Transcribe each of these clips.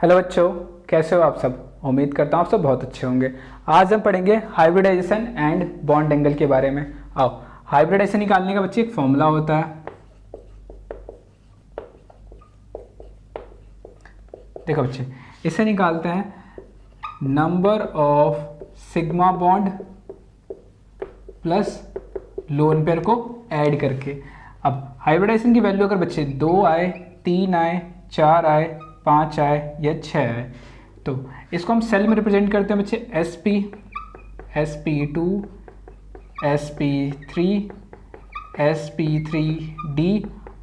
Hello बच्चों, कैसे हो आप सब। उम्मीद करता हूँ आप सब बहुत अच्छे होंगे। आज हम पढ़ेंगे हाइब्रिडाइजेशन एंड बॉन्ड एंगल के बारे में। आओ, हाइब्रिडाइजेशन निकालने का बच्चे एक फॉर्मूला होता है। देखो बच्चे, इसे निकालते हैं number of sigma bond plus lone pair को ऐड करके। अब हाइब्रिडाइजेशन की वैल्यू अगर बच्चे 2 आए, 3 आए, 4 आए, 5 आए या 6 आए, तो इसको हम सेल में रिप्रेजेंट करते हैं बच्चे SP, SP2, SP3, SP3D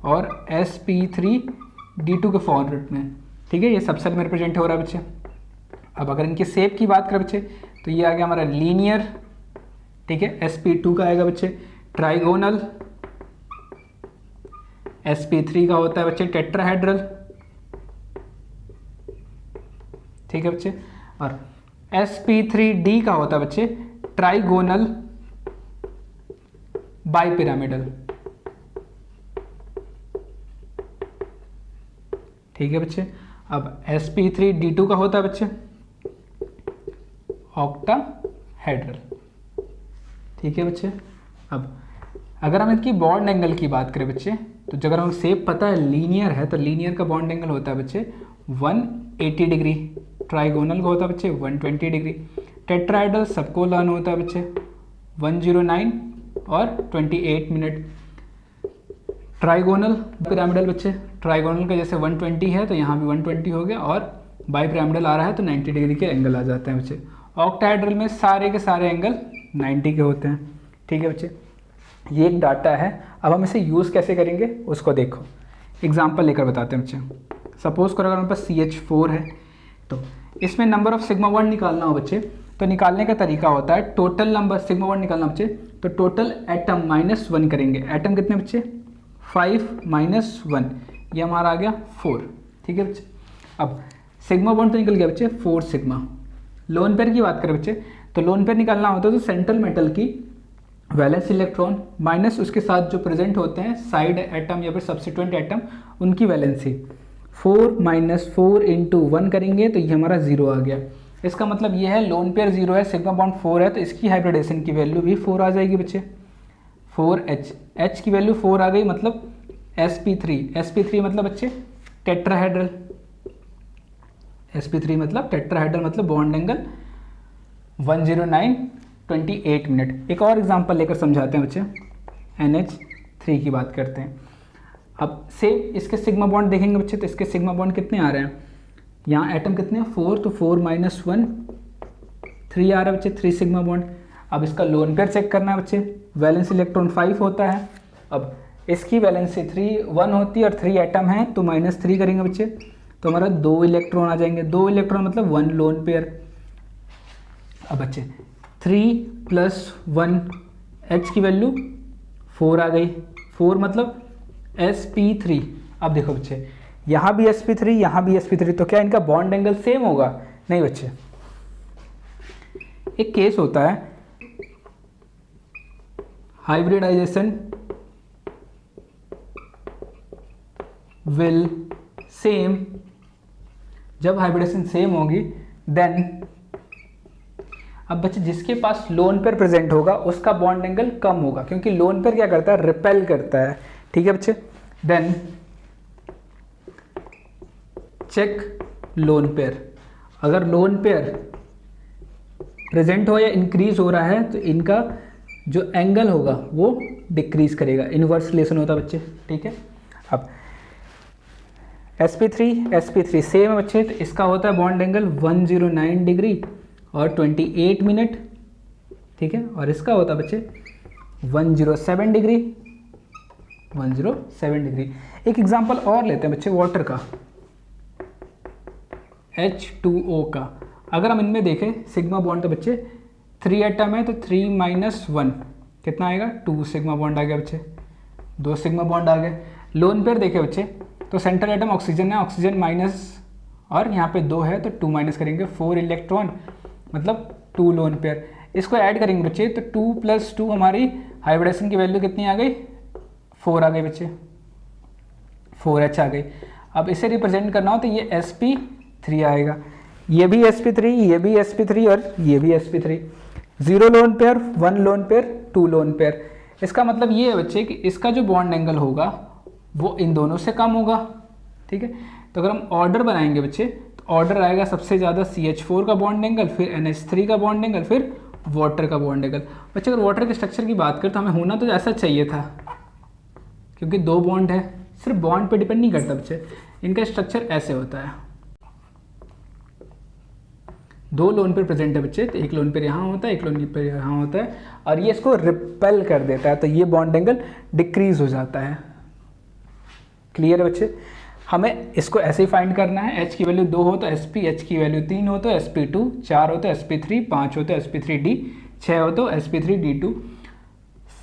और SP3D2 के फॉर्मेट में। ठीक है, ये सब सेल में रिप्रेजेंट हो रहा है बच्चे। अब अगर इनके शेप की बात करें बच्चे, तो ये आ गया हमारा लीनियर। ठीक है, SP2 का आएगा बच्चे ट्राइगोनल, SP3 का होता है बच्चे टेट्राहेड्रल। ठीक है बच्चे, और SP3D का होता है बच्चे ट्राइगोनल बाइपिरामिडल। ठीक है बच्चे, अब SP3D2 का होता है बच्चे ऑक्टाहेड्रल। ठीक है बच्चे, अब अगर हम इसकी बॉन्ड एंगल की बात करें बच्चे, तो अगर हम शेप पता है लीनियर है, तो लीनियर का बॉन्ड एंगल होता है बच्चे 180 डिग्री, ट्राइगोनल का होता है बच्चे 120 डिग्री, टेट्राहेड्रल सबको लर्न होता है बच्चे 109 और 28 मिनट। ट्राइगोनल पिरामिडल बच्चे, ट्राइगोनल का जैसे 120 है तो यहाँ भी 120 हो गया, और बाई पिरामिडल आ रहा है तो 90 डिग्री के एंगल आ जाते हैं बच्चे। ऑक्टाहेड्रल में सारे के सारे एंगल 90 के होते हैं। ठीक है बच्चे, ये एक डाटा है। अब हम इसे यूज़ कैसे करेंगे उसको देखो, एग्जाम्पल लेकर बताते हैं बच्चे। सपोज करो अगर हमारे पास CH4 है, तो इसमें नंबर ऑफ सिग्मा बॉन्ड निकालना हो बच्चे, तो निकालने का तरीका होता है टोटल नंबर सिग्मा बॉन्ड निकालना बच्चे, तो टोटल एटम -1 करेंगे। एटम कितने बच्चे 5 - 1, ये हमारा आ गया 4। ठीक है बच्चे, अब सिग्मा बॉन्ड तो निकल गया बच्चे 4 सिग्मा। लोन पेयर की बात करें बच्चे, तो लोन पेयर निकालना होता है तो सेंट्रल मेटल की वैलेंस इलेक्ट्रॉन माइनस उसके साथ जो प्रेजेंट होते हैं साइड एटम या फिर सब्सिट्यूएंट एटम, उनकी वैलेंसी 4 - 4 × 1 करेंगे तो ये हमारा 0 आ गया। इसका मतलब ये है लोन पेयर 0 है, सिग्मा बॉन्ड 4 है, तो इसकी हाइब्रिडेशन की वैल्यू भी 4 आ जाएगी बच्चे। 4H, H की वैल्यू 4 आ गई, मतलब SP3 मतलब बच्चे टेट्राहेड्रल। SP3 मतलब टेट्राहेड्रल, मतलब बॉन्ड एंगल 109 28 मिनट। एक और एग्जांपल लेकर समझाते हैं बच्चे, NH3 की बात करते हैं। अब से इसके सिग्मा बॉन्ड देखेंगे बच्चे, तो इसके सिग्मा बॉन्ड कितने आ रहे हैं, यहाँ एटम कितने हैं 4, तो 4 - 1 3 आ रहा है बच्चे, 3 सिग्मा बॉन्ड। अब इसका लोन पेयर चेक करना है बच्चे, वैलेंस इलेक्ट्रॉन 5 होता है। अब इसकी वैलेंसी 1 होती है और 3 एटम है, तो -3 करेंगे बच्चे, तो हमारा 2 इलेक्ट्रॉन आ जाएंगे। 2 इलेक्ट्रॉन मतलब 1 लोन पेयर। अब बच्चे 3 + 1, H की वैल्यू 4 आ गई, 4 मतलब SP3। अब देखो बच्चे, यहाँ भी SP3 यहाँ भी SP3, तो क्या इनका बॉन्ड एंगल सेम होगा? नहीं बच्चे, एक केस होता है हाइब्रिडाइजेशन विल सेम। जब हाइब्रिडेशन सेम होगी देन, अब बच्चे जिसके पास लोन पेयर प्रेजेंट होगा उसका बॉन्ड एंगल कम होगा, क्योंकि लोन पेयर क्या करता है, रिपेल करता है। ठीक है बच्चे, देन चेक लोन पेयर। अगर लोन पेयर प्रेजेंट हो या इंक्रीज हो रहा है, तो इनका जो एंगल होगा वो डिक्रीज करेगा, इनवर्स रिलेशन होता है बच्चे। ठीक है, अब SP3 सेम है बच्चे, तो इसका होता है बॉन्ड एंगल 109 डिग्री और 28 मिनट। ठीक है, और इसका होता है बच्चे 107 डिग्री, 107 डिग्री। एक एग्जांपल और लेते हैं बच्चे वाटर का, H2O का। अगर हम इनमें देखें सिग्मा बॉन्ड, तो बच्चे 3 एटम है, तो 3 - 1 कितना आएगा, 2 सिग्मा बॉन्ड आ गया बच्चे, 2 सिग्मा बॉन्ड आ गए। लोन पेयर देखे बच्चे, तो सेंट्रल एटम ऑक्सीजन है, ऑक्सीजन माइनस, और यहाँ पे 2 है तो 2 माइनस करेंगे, 4 इलेक्ट्रॉन मतलब 2 लोन पेयर। इसको ऐड करेंगे बच्चे, तो 2 + 2 हमारी हाइब्रिडेशन की वैल्यू कितनी आ गई, 4 आ गई बच्चे, 4H आ गई। अब इसे रिप्रेजेंट करना हो तो ये SP 3 आएगा, ये भी sp3, ये भी sp3 और ये भी sp3। 0 lone pair, 1 lone pair, 2 lone pair. इसका मतलब ये है बच्चे कि इसका जो बॉन्ड एंगल होगा वो इन दोनों से कम होगा, ठीक है। तो अगर हम ऑर्डर बनाएंगे बच्चे तो ऑर्डर आएगा सबसे ज़्यादा CH4 का बॉन्ड एंगल, फिर NH3 का बॉन्ड एंगल, फिर वाटर का बॉन्ड एंगल। बच्चे अगर वाटर के स्ट्रक्चर की बात करें तो हमें होना तो ऐसा चाहिए था, क्योंकि 2 बॉन्ड है, सिर्फ बॉन्ड पे डिपेंड नहीं करता बच्चे, इनका स्ट्रक्चर ऐसे होता है। 2 लोन पेयर प्रेजेंट है बच्चे, तो एक लोन पेयर यहाँ होता है, एक लोन पेयर यहाँ होता है, और ये इसको रिपेल कर देता है, तो ये बॉन्ड एंगल डिक्रीज हो जाता है। क्लियर है बच्चे। हमें इसको ऐसे ही फाइंड करना है, H की वैल्यू 2 हो तो sp, H की वैल्यू 3 हो तो sp2, 4 हो तो sp3, 5 हो तो sp3d, 6 हो तो sp3d2।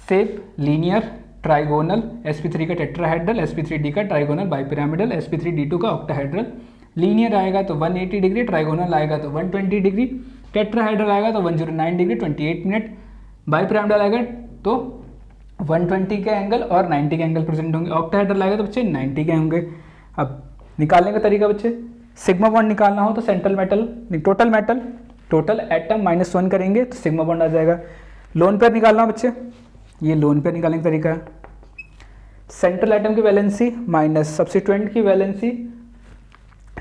Shape linear trigonal, sp3 का टेट्राहेड्रल, sp3d का ट्राइगोनल बाइपिरामिडल, sp3d2 का ऑक्टाहेड्रल। लीनियर आएगा तो 180 डिग्री, ट्राइगोनल आएगा तो 120 डिग्री, टेट्राहेड्रल आएगा तो 109 डिग्री 28 मिनट, बाइपिरामिडल आएगा तो 120 के एंगल और 90 के एंगल प्रेजेंट होंगे, ऑक्टाहेड्रल आएगा तो बच्चे 90 के होंगे। अब निकालने का तरीका बच्चे, सिग्मा बॉन्ड निकालना हो तो सेंट्रल मेटल, टोटल एटम -1 करेंगे तो सिग्मा बॉन्ड आ जाएगा। लोन पेयर निकालना हो बच्चे, ये लोन पेयर निकालने का तरीका है, सेंट्रल एटम की वैलेंसी माइनस सब्स्टिट्यूएंट की वैलेंसी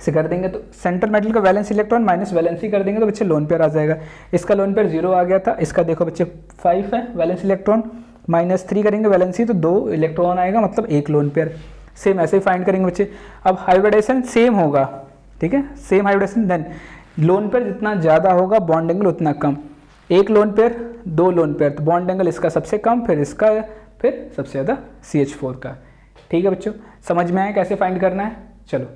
से कर देंगे तो सेंट्रल मेटल का वैलेंस इलेक्ट्रॉन माइनस वैलेंसी कर देंगे तो बच्चे लोन पेयर आ जाएगा। इसका लोन पेयर 0 आ गया था, इसका देखो बच्चे 5 है वैलेंस इलेक्ट्रॉन, -3 करेंगे वैलेंसी तो 2 इलेक्ट्रॉन आएगा, मतलब 1 लोन पेयर। सेम ऐसे ही फाइंड करेंगे बच्चे। अब हाइब्रिडेशन सेम होगा, ठीक है, same hybridisation, then lone pair जितना ज़्यादा होगा बॉन्ड एंगल उतना कम। 1 लोन पेयर, 2 लोन पेयर, तो बॉन्ड एंगल इसका सबसे कम, फिर इसका, फिर सबसे ज़्यादा CH4 का। ठीक है बच्चों, समझ में आया कैसे फाइंड करना है। चलो